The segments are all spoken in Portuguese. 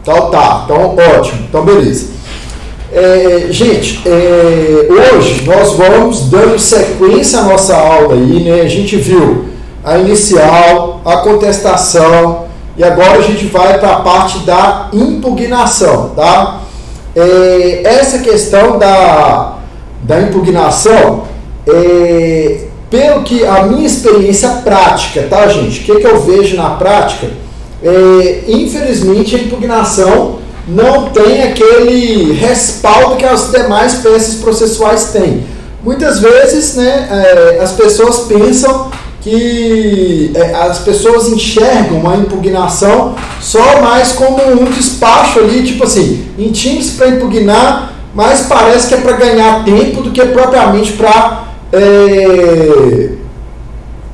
Então tá, então ótimo, então beleza. Gente, hoje nós vamos dando sequência à nossa aula aí, né? A gente viu a inicial, a contestação e agora a gente vai para a parte da impugnação, tá? Essa questão da impugnação, pelo que a minha experiência prática, tá, gente? O que eu vejo na prática? Infelizmente a impugnação não tem aquele respaldo que as demais peças processuais têm. Muitas vezes, né, as pessoas pensam que as pessoas enxergam a impugnação só mais como um despacho ali, tipo assim, intime-se para impugnar, mas parece que é para ganhar tempo do que propriamente para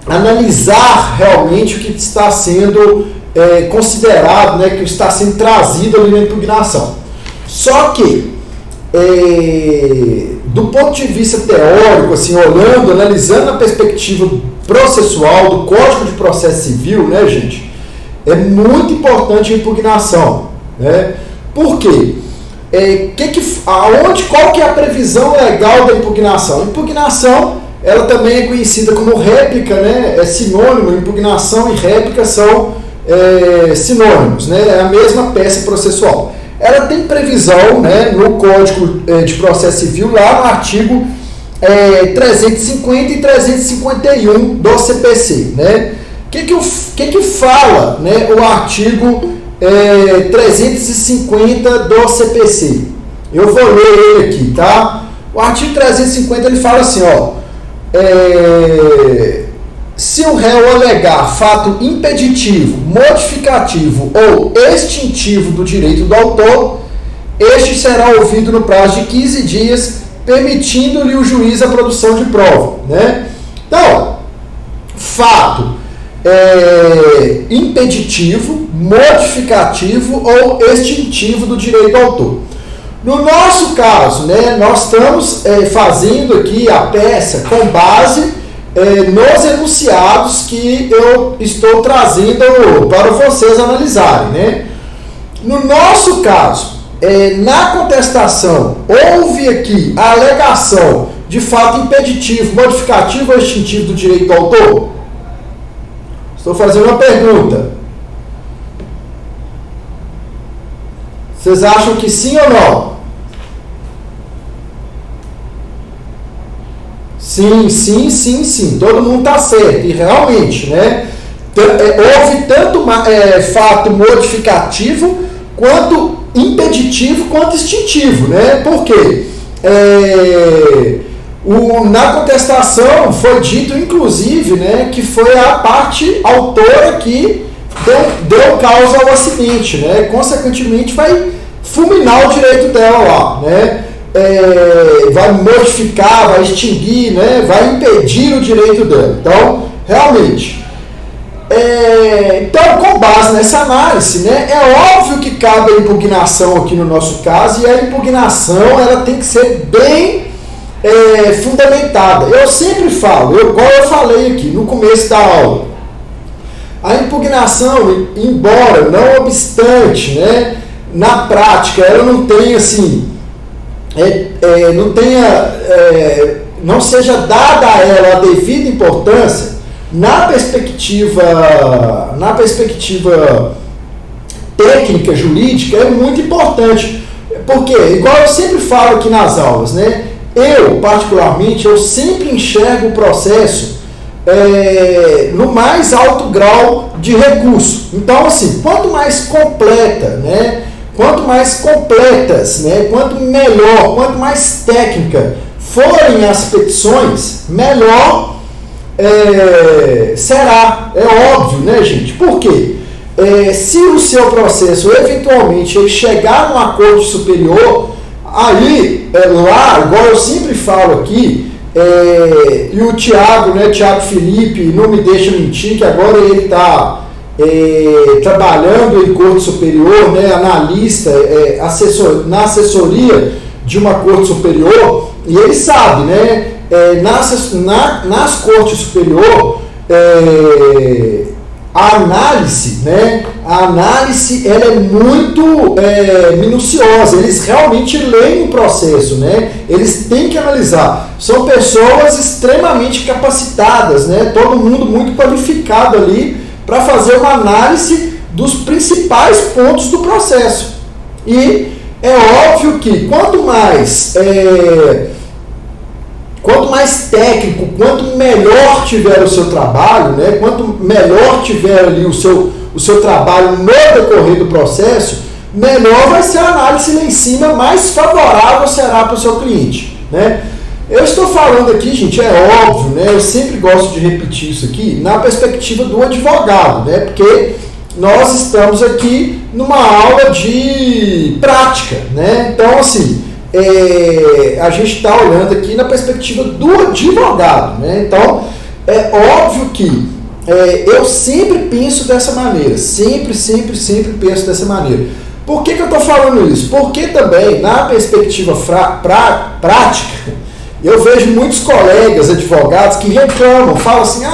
analisar realmente o que está sendo considerado, né, que está sendo trazido ali na impugnação. Só que, do ponto de vista teórico, assim, olhando, analisando a perspectiva processual do Código de Processo Civil, né, gente, é muito importante a impugnação, né? Por quê? Qual que é a previsão legal da impugnação? A impugnação, ela também é conhecida como réplica, né? É sinônimo, impugnação e réplica são sinônimos, né? É a mesma peça processual. Ela tem previsão, né, no Código de Processo Civil, lá no artigo 350 e 351 do CPC, né? O que fala, né, o artigo 350 do CPC? Eu vou ler ele aqui, tá? O artigo 350 ele fala assim, ó, se o réu alegar fato impeditivo, modificativo ou extintivo do direito do autor, este será ouvido no prazo de 15 dias, permitindo-lhe o juiz a produção de prova, né? Então, fato impeditivo, modificativo ou extintivo do direito do autor. No nosso caso, né, nós estamos fazendo aqui a peça com base nos enunciados que eu estou trazendo para vocês analisarem, né? No nosso caso, na contestação, houve aqui a alegação de fato impeditivo, modificativo ou extintivo do direito do autor? Estou fazendo uma pergunta. Vocês acham que sim ou não? Sim. Todo mundo está certo. E realmente, né? Houve tanto fato modificativo, quanto impeditivo, quanto extintivo, né? Por quê? Na contestação foi dito, inclusive, né, que foi a parte autora que deu causa ao acidente, né? Consequentemente, vai fulminar o direito dela lá, né? Vai modificar, vai extinguir, né? Vai impedir o direito dela. Então, realmente, então, com base nessa análise, né, é óbvio que cabe a impugnação aqui no nosso caso, e a impugnação ela tem que ser bem fundamentada. Eu sempre falo, igual eu falei aqui no começo da aula, a impugnação, embora, não obstante, né, na prática, ela não tem assim, não seja dada a ela a devida importância na perspectiva técnica jurídica, é muito importante, porque, igual eu sempre falo aqui nas aulas, né, particularmente, eu sempre enxergo o processo no mais alto grau de recurso. Então, assim, quanto mais completa, né, quanto mais completas, né, quanto melhor, quanto mais técnica forem as petições, melhor será. É óbvio, né, gente? Por quê? Se o seu processo, eventualmente, ele chegar num acordo superior, aí, lá, igual eu sempre falo aqui, e o Thiago, né, Thiago Felipe, não me deixa mentir, que agora ele está trabalhando em corte superior, né, analista, na assessoria de uma corte superior, e ele sabe, né, nas cortes superior, a análise, né? A análise ela é muito minuciosa, eles realmente leem o processo, né? Eles têm que analisar. São pessoas extremamente capacitadas, né? Todo mundo muito qualificado ali para fazer uma análise dos principais pontos do processo. E é óbvio que quanto mais técnico, quanto melhor tiver o seu trabalho, né, quanto melhor tiver ali o seu trabalho no decorrer do processo, melhor vai ser a análise lá em cima, mais favorável será para o seu cliente, né? Eu estou falando aqui, gente, é óbvio, né, eu sempre gosto de repetir isso aqui, na perspectiva do advogado, né, porque nós estamos aqui numa aula de prática, né? Então, assim, a gente está olhando aqui na perspectiva do advogado, né? Então, é óbvio que eu sempre penso dessa maneira, sempre penso dessa maneira. Por que eu estou falando isso? Porque também, na perspectiva prática, eu vejo muitos colegas advogados que reclamam, falam assim,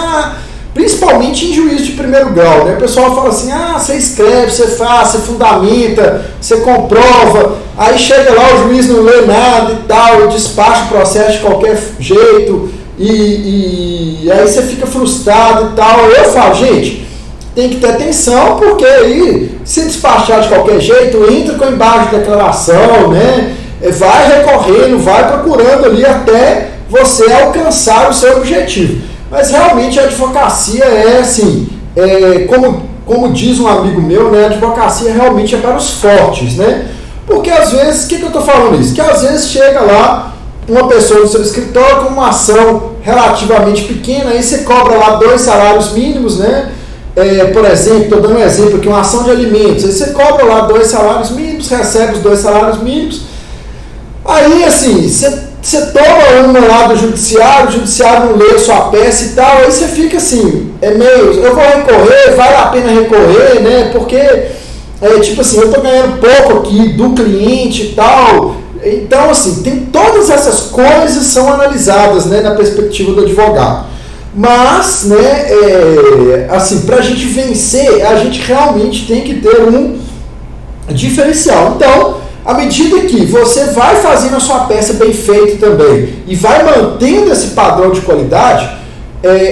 principalmente em juízo de primeiro grau, né? O pessoal fala assim, você escreve, você faz, você fundamenta, você comprova, aí chega lá, o juiz não lê nada e tal, e despacha o processo de qualquer jeito, e aí você fica frustrado e tal. Eu falo, gente, tem que ter atenção, porque aí, se despachar de qualquer jeito, entra com embargo de declaração, né? Vai recorrendo, vai procurando ali até você alcançar o seu objetivo. Mas realmente a advocacia é assim, como diz um amigo meu, né, a advocacia realmente é para os fortes, né? Porque às vezes, o que eu estou falando isso? Que às vezes chega lá uma pessoa no seu escritório com uma ação relativamente pequena, aí você cobra lá 2 salários mínimos, né? Por exemplo, estou dando um exemplo aqui, uma ação de alimentos, aí você cobra lá 2 salários mínimos, recebe os 2 salários mínimos, aí assim, você toma uma lá do judiciário, o judiciário não lê a sua peça e tal, aí você fica assim, eu vou recorrer, vale a pena recorrer, né? Porque, tipo assim, eu estou ganhando pouco aqui do cliente e tal. Então, assim, todas essas coisas são analisadas, né, na perspectiva do advogado. Mas, né, assim, para a gente vencer, a gente realmente tem que ter um diferencial. Então, à medida que você vai fazendo a sua peça bem feita também e vai mantendo esse padrão de qualidade,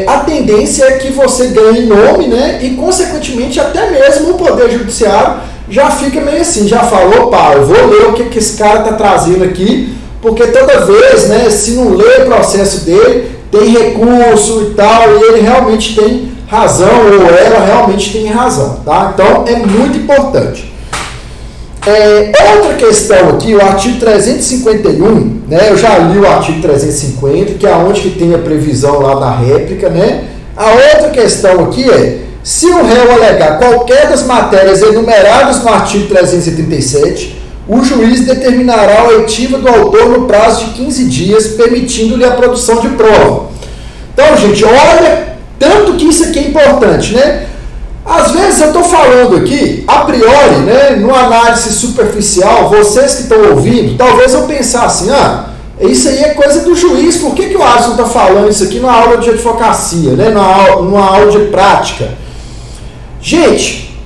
a tendência é que você ganhe nome, né? E, consequentemente, até mesmo o Poder Judiciário já fica meio assim, já falou, eu vou ler o que esse cara está trazendo aqui, porque toda vez, né, se não lê o processo dele, tem recurso e tal, e ele realmente tem razão, ou ela realmente tem razão, tá? Então, é muito importante. Outra questão aqui, o artigo 351, né, eu já li o artigo 350, que é onde que tem a previsão lá da réplica, né? A outra questão aqui se o réu alegar qualquer das matérias enumeradas no artigo 337, o juiz determinará a oitiva do autor no prazo de 15 dias, permitindo-lhe a produção de prova. Então, gente, olha, tanto que isso aqui é importante, né? Às vezes eu estou falando aqui, a priori, né, numa análise superficial, vocês que estão ouvindo, talvez eu pensar assim, isso aí é coisa do juiz, por que o Alisson está falando isso aqui numa aula de advocacia, né, numa aula de prática? Gente,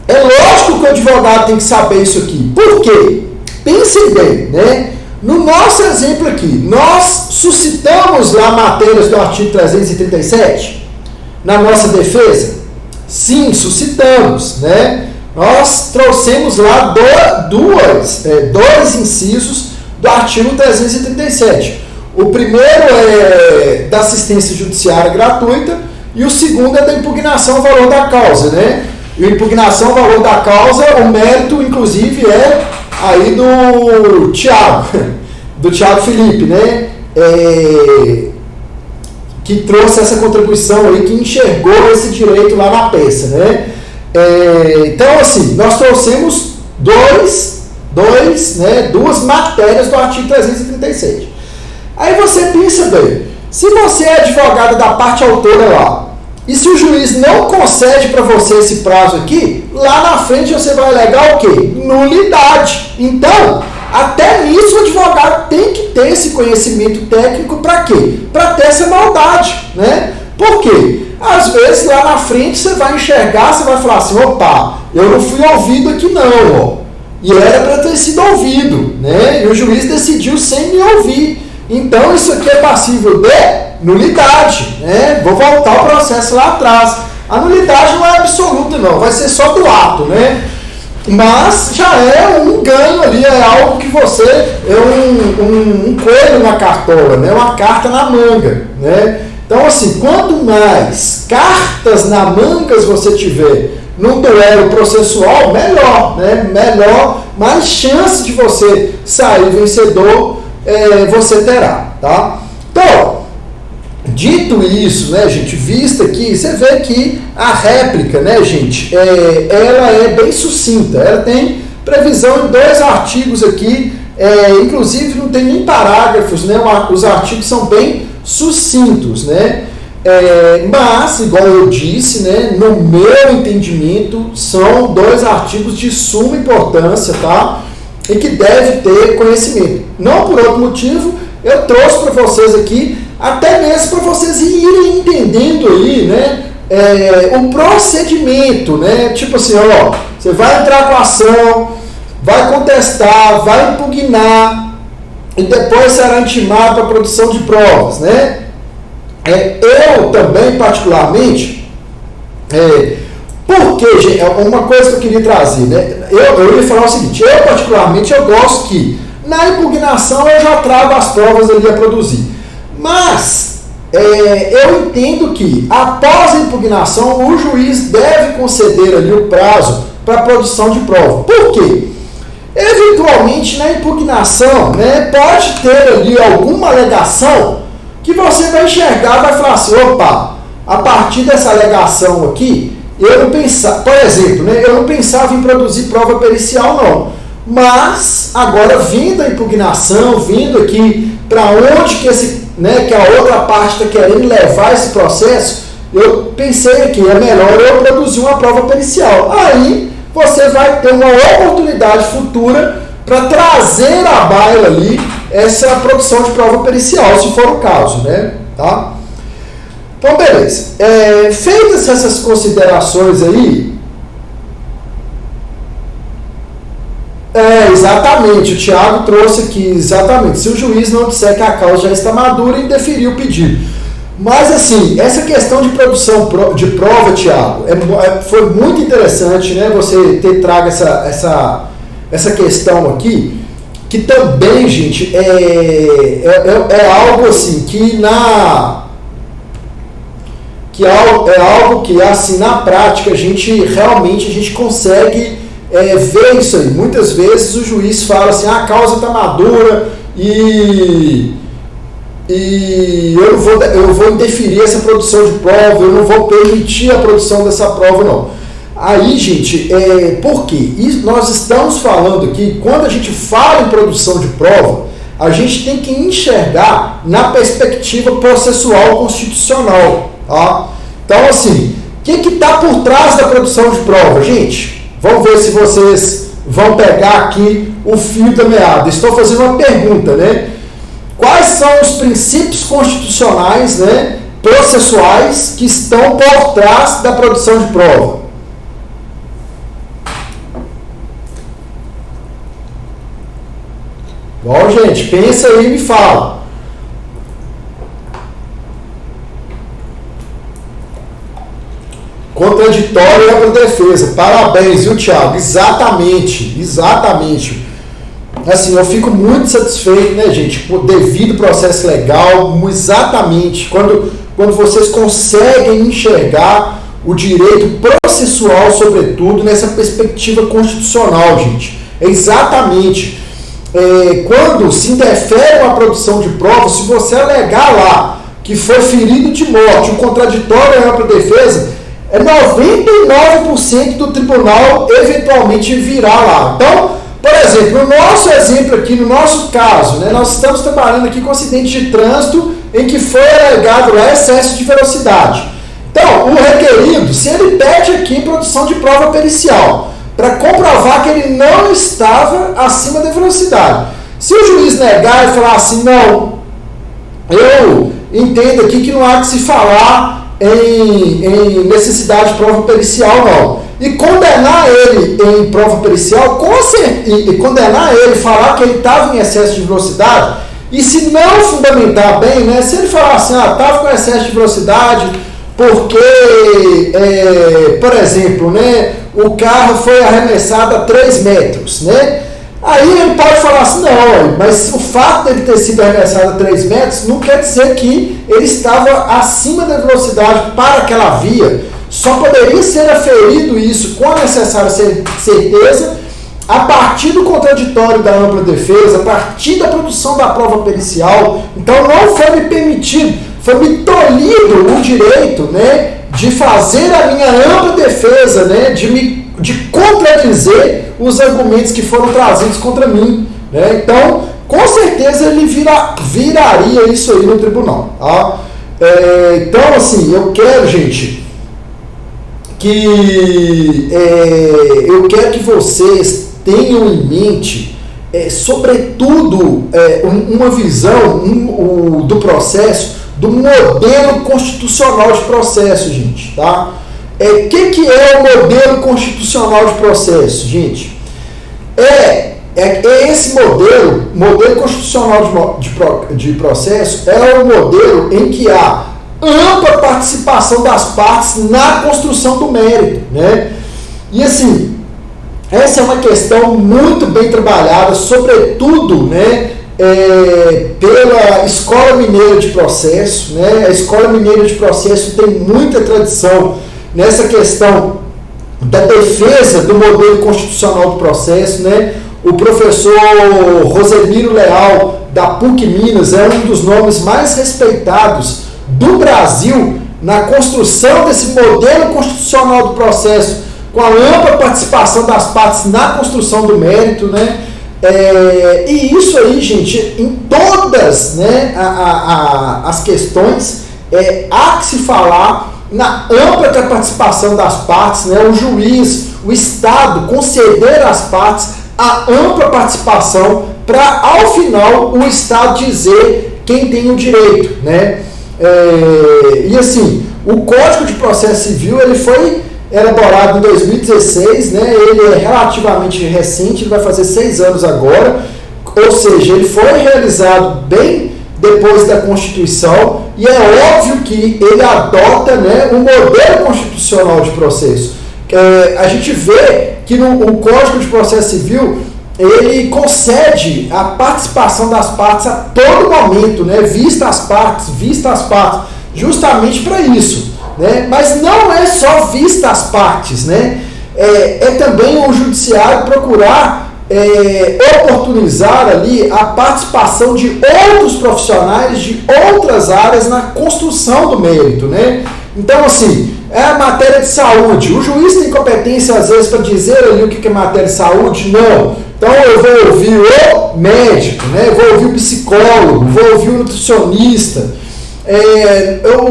é lógico que o advogado tem que saber isso aqui. Por quê? Pensem bem, né? No nosso exemplo aqui, nós suscitamos lá matérias do artigo 337 na nossa defesa? Sim, suscitamos, né? Nós trouxemos lá dois incisos do artigo 337. O primeiro é da assistência judiciária gratuita e o segundo é da impugnação ao valor da causa, né? E a impugnação ao valor da causa, o mérito, inclusive, é aí do Thiago Felipe, né? Que trouxe essa contribuição aí, que enxergou esse direito lá na peça, né? Então, assim, nós trouxemos duas matérias do artigo 337. Aí você pensa bem, se você é advogado da parte autora lá, e se o juiz não concede para você esse prazo aqui, lá na frente você vai alegar o quê? Nulidade. Então, até nisso o advogado tem que ter esse conhecimento técnico para quê? Para ter essa maldade, né? Por quê? Às vezes lá na frente você vai enxergar, você vai falar assim, opa, eu não fui ouvido aqui não, ó. E era para ter sido ouvido, né? E o juiz decidiu sem me ouvir. Então isso aqui é passível de nulidade, né? Vou voltar o processo lá atrás. A nulidade não é absoluta não, vai ser só do ato, né? Mas já é um ganho ali, é algo que você, é um coelho na cartola, né? Uma carta na manga, né? Então assim, quanto mais cartas na manga você tiver num duelo processual, melhor, né? Melhor, mais chance de você sair vencedor você terá, tá? Então, dito isso, né, gente, vista aqui, você vê que a réplica, né, gente, ela é bem sucinta, ela tem previsão em 2 artigos aqui, inclusive não tem nem parágrafos, né, os artigos são bem sucintos, né, mas, igual eu disse, né, no meu entendimento, são 2 artigos de suma importância, tá, e que deve ter conhecimento. Não por outro motivo, eu trouxe para vocês aqui, até mesmo para vocês irem entendendo aí, né, o procedimento, né, tipo assim, ó, você vai entrar com a ação, vai contestar, vai impugnar, e depois será intimado para a produção de provas, né. Eu também, particularmente, porque, gente, uma coisa que eu queria trazer, né, eu ia falar o seguinte, eu particularmente, eu gosto que na impugnação eu já trago as provas ali a produzir, mas eu entendo que após a impugnação o juiz deve conceder ali o prazo para a produção de prova. Por quê? Eventualmente na impugnação, né, pode ter ali alguma alegação que você vai enxergar, vai falar assim, opa, a partir dessa alegação aqui, eu não pensava, por exemplo, né, eu não pensava em produzir prova pericial não, mas agora vindo a impugnação, vindo aqui para onde que que a outra parte está querendo levar esse processo, eu pensei que é melhor eu produzir uma prova pericial. Aí você vai ter uma oportunidade futura para trazer à baila ali essa produção de prova pericial, se for o caso, né? Tá? Então, beleza. Feitas essas considerações aí, exatamente, o Thiago trouxe aqui, exatamente, se o juiz não disser que a causa já está madura, indeferir o pedido. Mas, assim, essa questão de produção de prova, Thiago, foi muito interessante, né, você ter trago essa questão aqui, que também, gente, é algo assim, é algo que, assim, na prática, a gente consegue ver isso aí. Muitas vezes o juiz fala assim, a causa está madura e eu vou indeferir essa produção de prova, eu não vou permitir a produção dessa prova, não. Aí, gente, por quê? Nós estamos falando aqui, quando a gente fala em produção de prova, a gente tem que enxergar na perspectiva processual constitucional, tá? Então, assim, o que está por trás da produção de prova, gente? Vamos ver se vocês vão pegar aqui o fio da meada. Estou fazendo uma pergunta, né? Quais são os princípios constitucionais, né, processuais que estão por trás da produção de prova? Bom, gente, pensa aí e me fala. Contraditório é para defesa. Parabéns, viu, Thiago? Exatamente. Assim, eu fico muito satisfeito, né, gente, por devido processo legal, exatamente, quando vocês conseguem enxergar o direito processual, sobretudo, nessa perspectiva constitucional, gente. Exatamente. Quando se interfere uma produção de prova, se você alegar lá que foi ferido de morte, o contraditório é para defesa, 99% do tribunal eventualmente virá lá. Então, por exemplo, no nosso exemplo aqui, no nosso caso, né, nós estamos trabalhando aqui com acidente de trânsito em que foi alegado lá excesso de velocidade. Então, o requerido, se ele pede aqui produção de prova pericial para comprovar que ele não estava acima da velocidade, se o juiz negar e falar assim, não, eu entendo aqui que não há que se falar em necessidade de prova pericial, não. E condenar ele em prova pericial, e condenar ele, falar que ele estava em excesso de velocidade, e se não fundamentar bem, né, se ele falar assim, estava com excesso de velocidade porque, por exemplo, né, o carro foi arremessado a 3 metros, né? Aí ele pode falar assim, não, mas o fato dele ter sido arremessado a 3 metros não quer dizer que ele estava acima da velocidade para aquela via. Só poderia ser aferido isso com a necessária certeza a partir do contraditório da ampla defesa, a partir da produção da prova pericial. Então não foi me permitido, foi me tolhido o direito, né, de fazer a minha ampla defesa, né, de contradizer os argumentos que foram trazidos contra mim, né? Então, com certeza ele viraria isso aí no tribunal, tá? Então, assim, eu quero, gente, eu quero que vocês tenham em mente, sobretudo, uma visão do processo, do modelo constitucional de processo, gente, tá? Que é o modelo constitucional de processo, gente? Esse modelo constitucional de processo é um modelo em que há ampla participação das partes na construção do mérito, né? E assim, essa é uma questão muito bem trabalhada, sobretudo, né, pela Escola Mineira de Processo, né? A Escola Mineira de Processo tem muita tradição nessa questão da defesa do modelo constitucional do processo, né? O professor Rosemiro Leal, da PUC Minas, é um dos nomes mais respeitados do Brasil na construção desse modelo constitucional do processo, com a ampla participação das partes na construção do mérito, né? E isso aí, gente, em todas, né, as questões, há que se falar na ampla participação das partes, né, o juiz, o Estado conceder às partes a ampla participação para, ao final, o Estado dizer quem tem o direito, né? E assim, o Código de Processo Civil ele foi elaborado em 2016, né? Ele é relativamente recente, ele vai fazer 6 anos agora, ou seja, ele foi realizado bem depois da Constituição, e é óbvio que ele adota, né, um modelo constitucional de processo. A gente vê que o Código de Processo Civil ele concede a participação das partes a todo momento, né, vista as partes, justamente para isso, né? Mas não é só vista as partes, né? É também o judiciário procurar oportunizar ali a participação de outros profissionais de outras áreas na construção do mérito, né? Então, assim, é a matéria de saúde. O juiz tem competência, às vezes, para dizer ali o que é matéria de saúde? Não. Então, eu vou ouvir o médico, né? Eu vou ouvir o psicólogo, vou ouvir o nutricionista.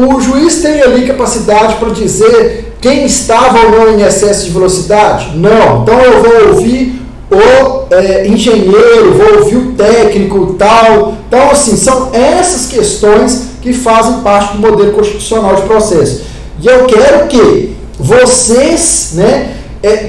O juiz tem ali capacidade para dizer quem estava ou não em excesso de velocidade? Não. Então, eu vou ouvir o engenheiro, vou ouvir o técnico tal. Então, assim, são essas questões que fazem parte do modelo constitucional de processo. E eu quero que vocês, né,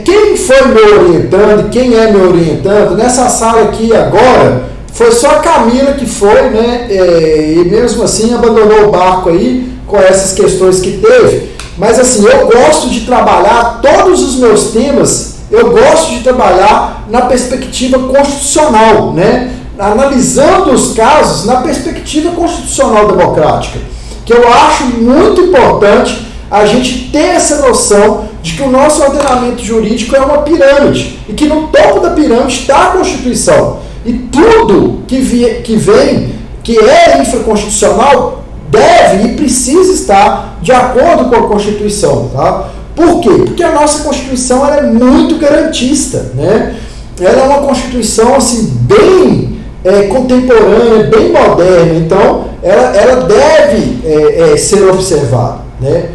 quem foi me orientando, quem é me orientando, nessa sala aqui agora, foi só a Camila que foi, né, e mesmo assim abandonou o barco aí com essas questões que teve. Mas assim, eu gosto de trabalhar todos os meus temas, eu gosto de trabalhar na perspectiva constitucional, né? Analisando os casos na perspectiva constitucional democrática, que eu acho muito importante a gente ter essa noção de que o nosso ordenamento jurídico é uma pirâmide e que no topo da pirâmide está a Constituição. E tudo que vem, que é infraconstitucional, deve e precisa estar de acordo com a Constituição, tá? Por quê? Porque a nossa Constituição ela é muito garantista, né? Ela é uma Constituição assim, bem contemporânea, bem moderna, então ela deve ser observada, né?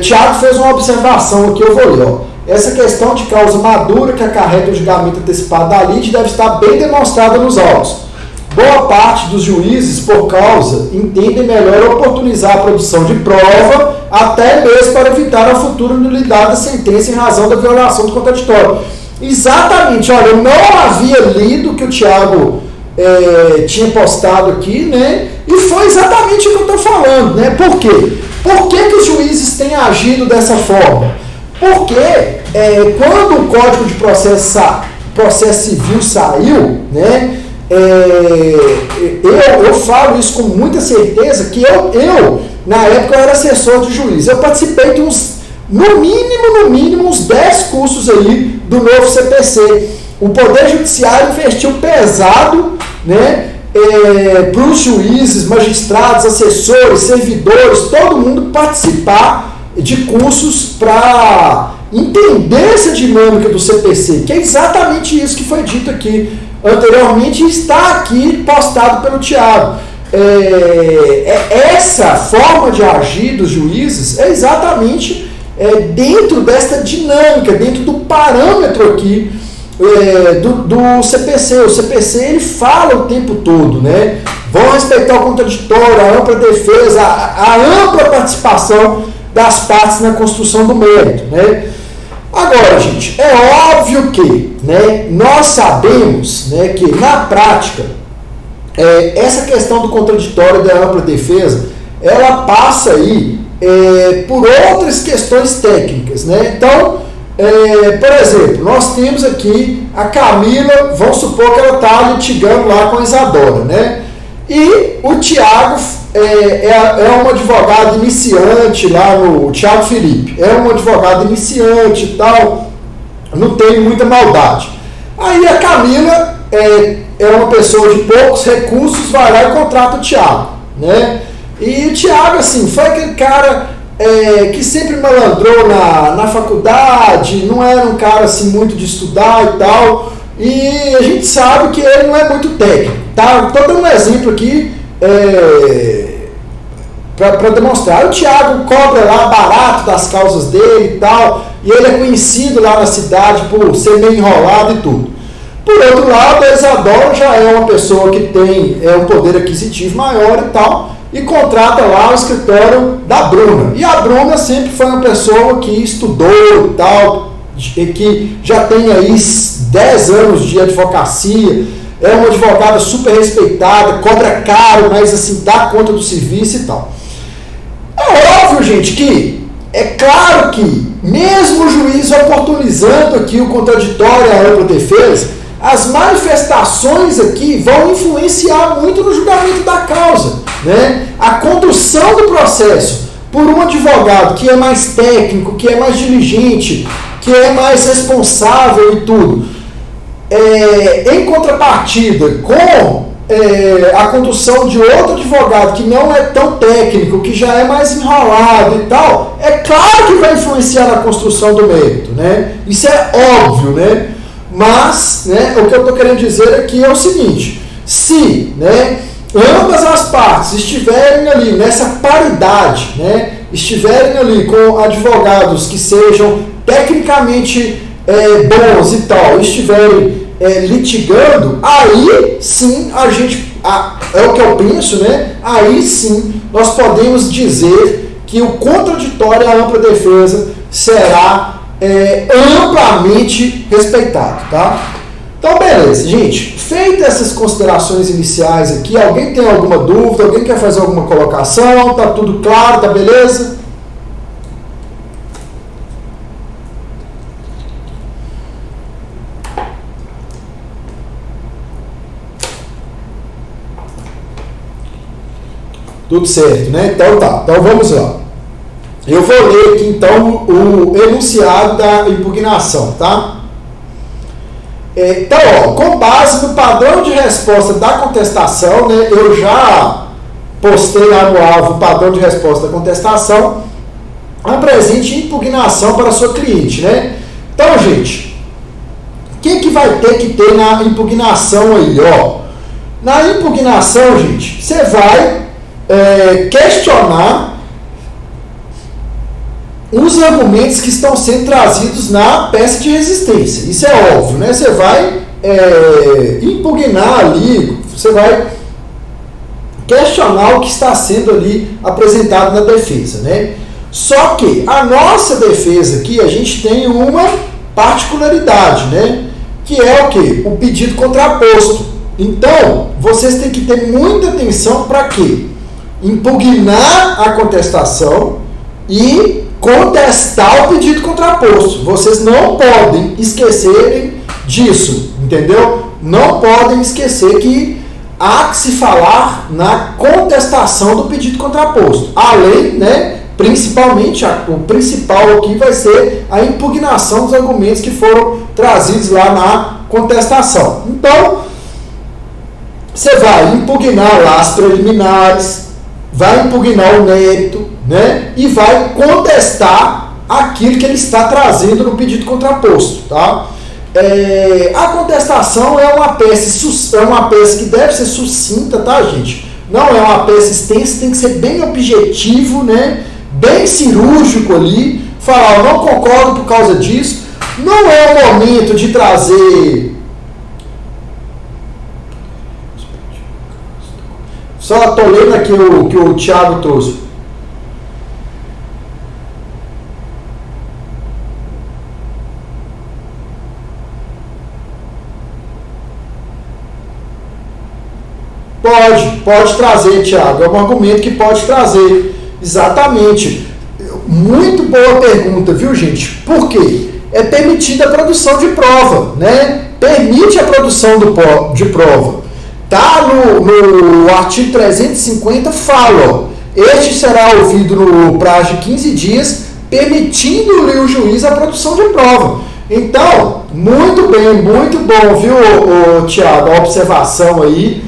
Tiago fez uma observação aqui, eu vou ler. Ó. Essa questão de causa madura que acarreta o julgamento antecipado da lide deve estar bem demonstrada nos autos. Boa parte dos juízes, por causa, entendem melhor oportunizar a produção de prova até mesmo para evitar a futura nulidade da sentença em razão da violação do contraditório. Exatamente, olha, eu não havia lido o que o Thiago tinha postado aqui, né? E foi exatamente o que eu estou falando, né? Por quê? Por que os juízes têm agido dessa forma? Porque quando o Código de Processo Civil saiu, né? Eu falo isso com muita certeza, que eu na época eu era assessor de juiz. Eu participei de no mínimo uns 10 cursos aí do novo CPC. O Poder Judiciário investiu pesado, né, para os juízes, magistrados, assessores, servidores, todo mundo participar de cursos para entender essa dinâmica do CPC, que é exatamente isso que foi dito aqui anteriormente e está aqui postado pelo Thiago. Essa forma de agir dos juízes é exatamente dentro dessa dinâmica, dentro do parâmetro aqui do CPC. O CPC ele fala o tempo todo, né? Vão respeitar o contraditório, a ampla defesa, a ampla participação das partes na construção do mérito, né? Agora, gente, é óbvio que, né, nós sabemos, né, que na prática essa questão do contraditório e da ampla defesa, ela passa aí por outras questões técnicas, né? Então, por exemplo, nós temos aqui a Camila, vamos supor que ela está litigando lá com a Isadora, né? E o Thiago é um advogado iniciante lá o Thiago Felipe, é um advogado iniciante e tal, não tem muita maldade. Aí a Camila é uma pessoa de poucos recursos, vai lá e contrata o Thiago, né? E o Thiago, assim, foi aquele cara que sempre malandrou na faculdade, não era um cara assim muito de estudar e tal, e a gente sabe que ele não é muito técnico, tá? Estou dando um exemplo aqui para demonstrar. O Thiago cobra lá barato das causas dele e tal, e ele é conhecido lá na cidade por ser meio enrolado e tudo. Por outro lado, a Isadora já é uma pessoa que tem um poder aquisitivo maior e tal, e contrata lá o escritório da Bruna. E a Bruna sempre foi uma pessoa que estudou e tal, que já tem aí 10 anos de advocacia, é uma advogada super respeitada, cobra caro, mas assim, dá conta do serviço e tal. É óbvio, gente, que é claro que, mesmo o juiz oportunizando aqui o contraditório e a ampla defesa, as manifestações aqui vão influenciar muito no julgamento da causa, né? A condução do processo por um advogado que é mais técnico, que é mais diligente, que é mais responsável e tudo, em contrapartida com a condução de outro advogado que não é tão técnico, que já é mais enrolado e tal, é claro que vai influenciar na construção do mérito, né? Isso é óbvio, né? Mas, né, o que eu estou querendo dizer aqui é o seguinte: se, né, ambas as partes estiverem ali nessa paridade, né, estiverem ali com advogados que sejam tecnicamente bons e tal, estiverem litigando, aí sim a gente, é o que eu penso, né, aí sim nós podemos dizer que o contraditório e a ampla defesa será amplamente respeitado, tá? Então, beleza, gente. Feitas essas considerações iniciais aqui, alguém tem alguma dúvida? Alguém quer fazer alguma colocação? Tá tudo claro? Tá beleza? Tudo certo, né? Então tá. Então vamos lá. Eu vou ler aqui então o enunciado da impugnação, tá? Então, ó, com base no padrão de resposta da contestação, né, eu já postei lá no alvo o padrão de resposta da contestação, apresente impugnação para a sua cliente, né? Então, gente, o que vai ter que ter na impugnação aí, ó? Na impugnação, gente, você vai questionar os argumentos que estão sendo trazidos na peça de resistência. Isso é óbvio, né? Você vai impugnar ali, você vai questionar o que está sendo ali apresentado na defesa, né? Só que a nossa defesa aqui, a gente tem uma particularidade, né? Que é o quê? O pedido contraposto. Então, vocês têm que ter muita atenção para quê? Impugnar a contestação e contestar o pedido contraposto. Vocês não podem esquecerem disso, entendeu? Não podem esquecer que há que se falar na contestação do pedido contraposto. Além, né, principalmente, o principal aqui vai ser a impugnação dos argumentos que foram trazidos lá na contestação. Então, você vai impugnar lá as preliminares, vai impugnar o mérito, né, e vai contestar aquilo que ele está trazendo no pedido contraposto, tá? A contestação é uma peça que deve ser sucinta, tá, gente? Não é uma peça extensa, tem que ser bem objetivo, né? Bem cirúrgico ali, falar, eu não concordo por causa disso. Não é o momento de trazer... Só estou lendo aqui o que o Thiago trouxe. Pode trazer, Thiago. É um argumento que pode trazer. Exatamente. Muito boa pergunta, viu, gente? Por quê? É permitida a produção de prova, né? Permite a produção de prova. Tá no artigo 350 fala, ó, este será ouvido no prazo de 15 dias, permitindo-lhe o juiz a produção de prova. Então, muito bem, muito bom, viu, Thiago, a observação aí.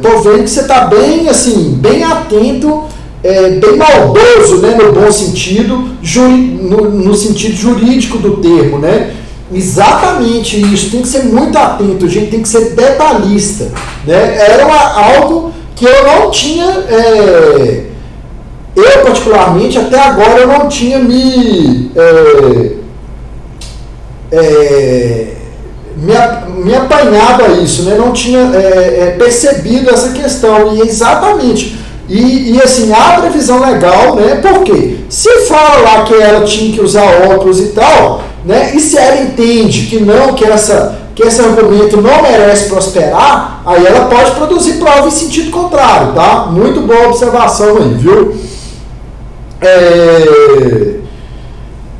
Tô vendo que você está bem, assim, bem atento, bem maldoso, né, no bom sentido, no sentido jurídico do termo, né? Exatamente isso, tem que ser muito atento, a gente tem que ser detalhista, né? Era algo que eu não tinha, eu particularmente, até agora eu não tinha me apanhado a isso, né? Não tinha percebido essa questão, e exatamente, e assim, há previsão legal, né? Porque se fala lá que ela tinha que usar óculos e tal, né? E se ela entende que não, que esse argumento não merece prosperar, aí ela pode produzir prova em sentido contrário, tá? Muito boa observação aí, viu?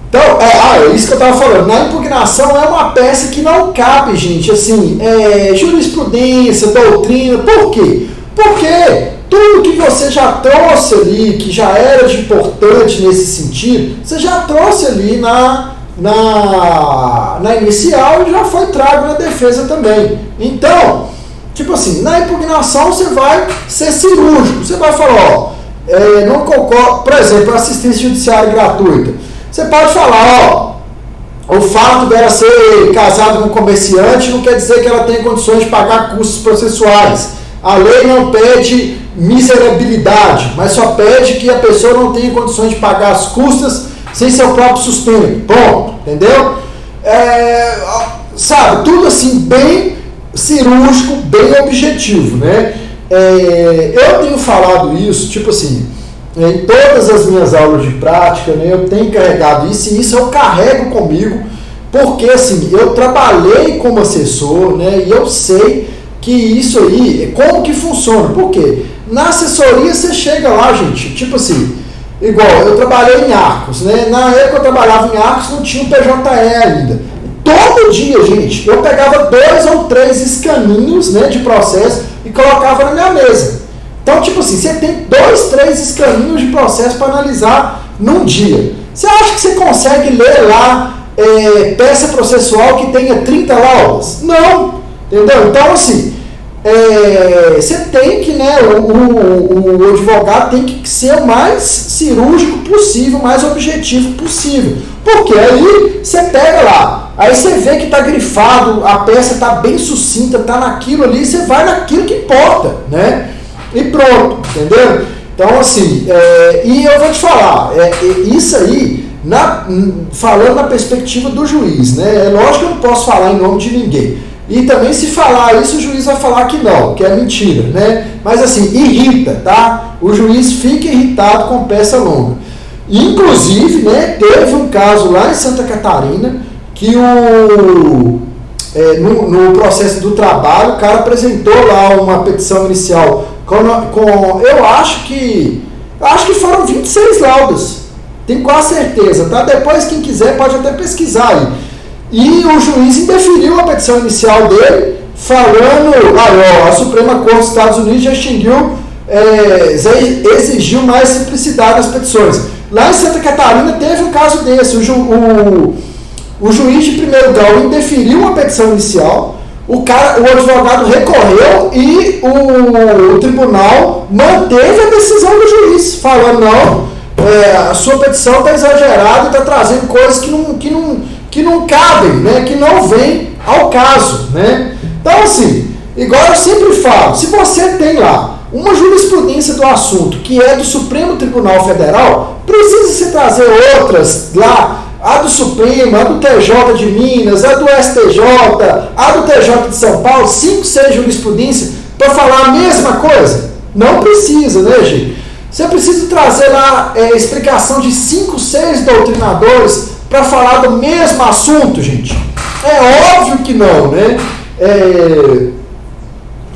Então, é isso que eu estava falando. Na impugnação é uma peça que não cabe, gente, assim, jurisprudência, doutrina. Por quê? Porque tudo que você já trouxe ali, que já era de importante nesse sentido, você já trouxe ali na inicial e já foi trago na defesa também. Então, tipo assim, na impugnação você vai ser cirúrgico. Você vai falar, ó, não concordo, por exemplo, assistência judiciária gratuita. Você pode falar, ó, o fato dela ser casada com um comerciante não quer dizer que ela tenha condições de pagar custos processuais. A lei não pede miserabilidade, mas só pede que a pessoa não tenha condições de pagar as custas sem seu próprio sustento. Pronto, entendeu? Sabe, tudo assim, bem cirúrgico, bem objetivo, né? Eu tenho falado isso, tipo assim, em todas as minhas aulas de prática, né, eu tenho carregado isso, e isso eu carrego comigo, porque assim, eu trabalhei como assessor, né, e eu sei que isso aí, como que funciona. Por quê? Na assessoria você chega lá, gente, tipo assim, igual, eu trabalhei em Arcos, né, na época que eu trabalhava em Arcos não tinha o PJE ainda. Todo dia, gente, eu pegava 2 ou 3 escaninhos, né, de processo e colocava na minha mesa. Então, tipo assim, você tem 2, 3 escaninhos de processo para analisar num dia. Você acha que você consegue ler lá peça processual que tenha 30 laudas? Não, entendeu? Então, assim, você tem que, né, o advogado tem que ser o mais cirúrgico possível, mais objetivo possível. Porque aí você pega lá, aí você vê que está grifado, a peça está bem sucinta, está naquilo ali, você vai naquilo que importa, né? E pronto, entendeu? Então, assim, e eu vou te falar, isso aí, falando na perspectiva do juiz, né? É lógico que eu não posso falar em nome de ninguém. E também, se falar isso, o juiz vai falar que não, que é mentira, né? Mas, assim, irrita, tá? O juiz fica irritado com peça longa. Inclusive, né, teve um caso lá em Santa Catarina que no processo do trabalho, o cara apresentou lá uma petição inicial eu acho que foram 26 laudas, tenho quase certeza, tá? Depois quem quiser pode até pesquisar aí. E o juiz indeferiu a petição inicial dele, falando, a Suprema Corte dos Estados Unidos já exigiu mais simplicidade nas petições. Lá em Santa Catarina teve um caso desse, o juiz de primeiro grau indeferiu a petição inicial, o advogado recorreu e o tribunal manteve a decisão do juiz, falando, não, a sua petição está exagerada, está trazendo coisas que não cabem, né, que não vêm ao caso, né? Então, assim, igual eu sempre falo, se você tem lá uma jurisprudência do assunto que é do Supremo Tribunal Federal, precisa se trazer outras lá, a do Supremo, a do TJ de Minas, a do STJ, a do TJ de São Paulo, 5, 6 jurisprudências para falar a mesma coisa? Não precisa, né, gente? Você precisa trazer lá explicação de 5, 6 doutrinadores para falar do mesmo assunto, gente? É óbvio que não, né?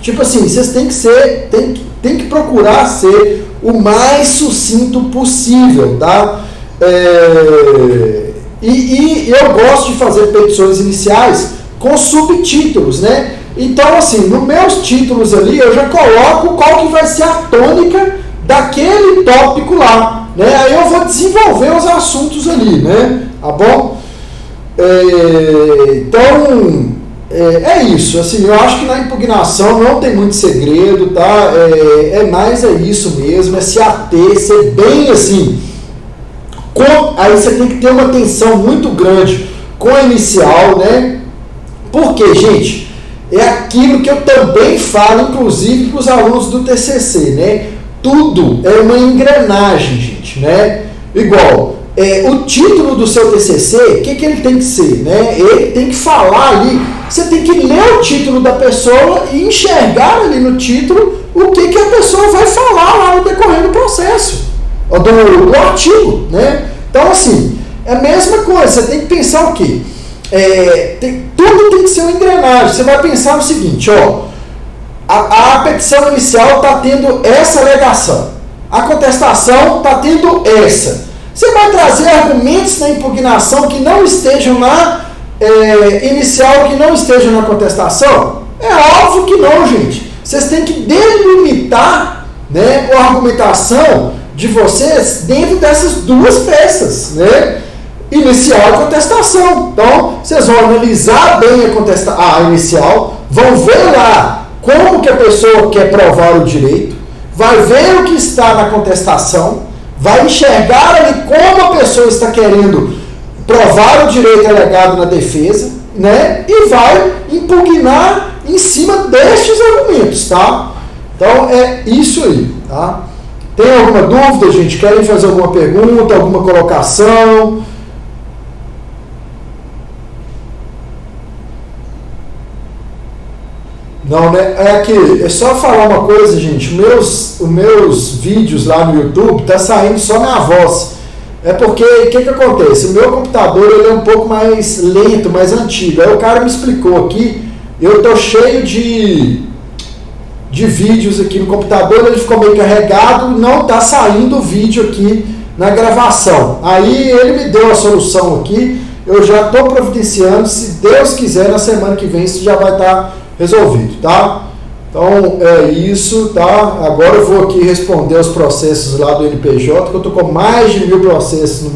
Tipo assim, vocês têm que procurar ser o mais sucinto possível, tá? E eu gosto de fazer petições iniciais com subtítulos, né? Então, assim, nos meus títulos ali, eu já coloco qual que vai ser a tônica daquele tópico lá, né? Aí eu vou desenvolver os assuntos ali, né? Tá bom? Então, é isso. Assim, eu acho que na impugnação não tem muito segredo, tá? Mais isso mesmo, é se ater, ser bem assim. Aí você tem que ter uma atenção muito grande com a inicial, né? Porque, gente, é aquilo que eu também falo, inclusive para os alunos do TCC, né? Tudo é uma engrenagem, gente, né? Igual, o título do seu TCC, o que ele tem que ser, né? Ele tem que falar ali, você tem que ler o título da pessoa e enxergar ali no título o que a pessoa vai falar lá no decorrer do processo, do artigo, né? Então, assim, é a mesma coisa, você tem que pensar o quê? Tudo tem que ser uma engrenagem. Você vai pensar no seguinte, a petição inicial está tendo essa alegação, a contestação está tendo essa. Você vai trazer argumentos na impugnação que não estejam na inicial, que não estejam na contestação? É óbvio que não, gente. Vocês têm que delimitar, né, a argumentação de vocês dentro dessas duas peças, né? Inicial e contestação. Então, vocês vão analisar bem a inicial, vão ver lá como que a pessoa quer provar o direito, vai ver o que está na contestação, vai enxergar ali como a pessoa está querendo provar o direito alegado na defesa, né? E vai impugnar em cima destes argumentos, tá? Então, é isso aí, tá? Tem alguma dúvida, gente? Querem fazer alguma pergunta, alguma colocação? Não, né? É só falar uma coisa, gente. Os meus vídeos lá no YouTube tá saindo só minha voz. É porque, o que acontece? O meu computador ele é um pouco mais lento, mais antigo. Aí o cara me explicou aqui, eu tô cheio de vídeos aqui no computador, ele ficou meio carregado, não tá saindo o vídeo aqui na gravação. Aí ele me deu a solução aqui, eu já estou providenciando, se Deus quiser, na semana que vem isso já vai estar resolvido, tá? Então é isso, tá? Agora eu vou aqui responder os processos lá do NPJ, que eu estou com mais de 1000 processos no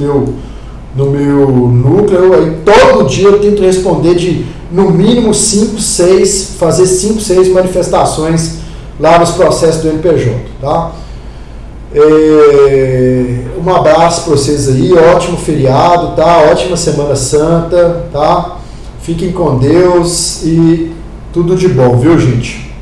meu núcleo, aí todo dia eu tento responder de no mínimo 5, 6, fazer 5, 6 manifestações lá nos processos do NPJ, tá? Um abraço para vocês aí, ótimo feriado, tá? Ótima Semana Santa, tá? Fiquem com Deus e tudo de bom, viu, gente?